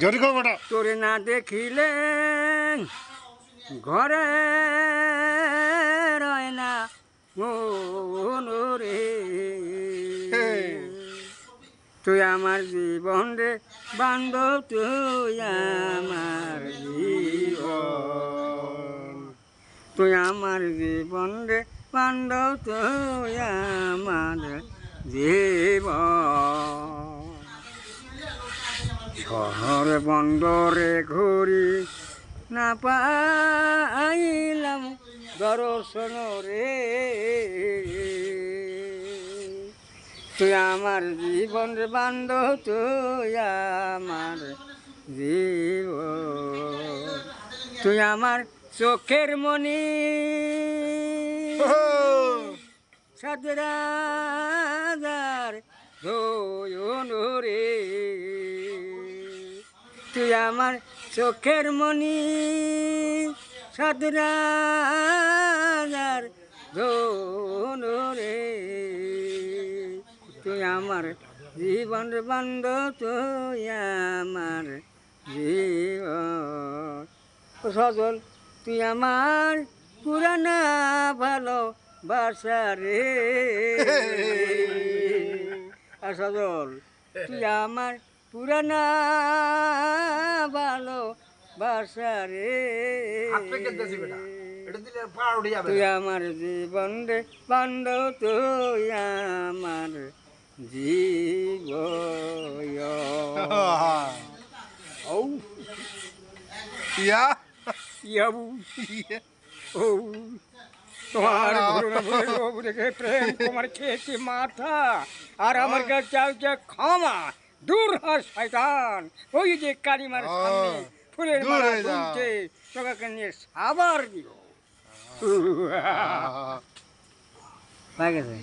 জোরে কর বেটা। তোরে না দেখিলে ঘরে রয় না মন রে। তুই আমার জীবন রে বান্ধব, তুই আমার জীবন, তুই আমার জীবন রে বান্ধব, তুই আমার জীবন। শহর বন্দরে ঘুরি না পাইলাম দর্শন রে। তুই আমার জীবন রে বান্ধব, তুই আমার জীবন, তুই আমার চোখের মণি সাত রাজার দয়ন রে। তুই আমার চোখের মণি সাত রাজার দয়ন রে। তুই আমার জীবন বান্ধব, তুই আমার জীবন। সজল তুই আমার পুরানা ভালো বাসা রে। আর সজল তুই আমার পুরানা ভালো বাসা রে। তুই আমার জীবন রে বান্ধব, তুই আমার জীবন। ও ইয়া ইয়াবু ও তোমার রেখে প্রেম তোমার খেয়েছে মাথা, আর আমার কাছে চাইছে ক্ষমা। দূর হ শয়তান, ওই যে কালিমার সামনে ফুলের মালা তুলছে, তোকে নিয়ে সাবার দিও। পাই গেছে।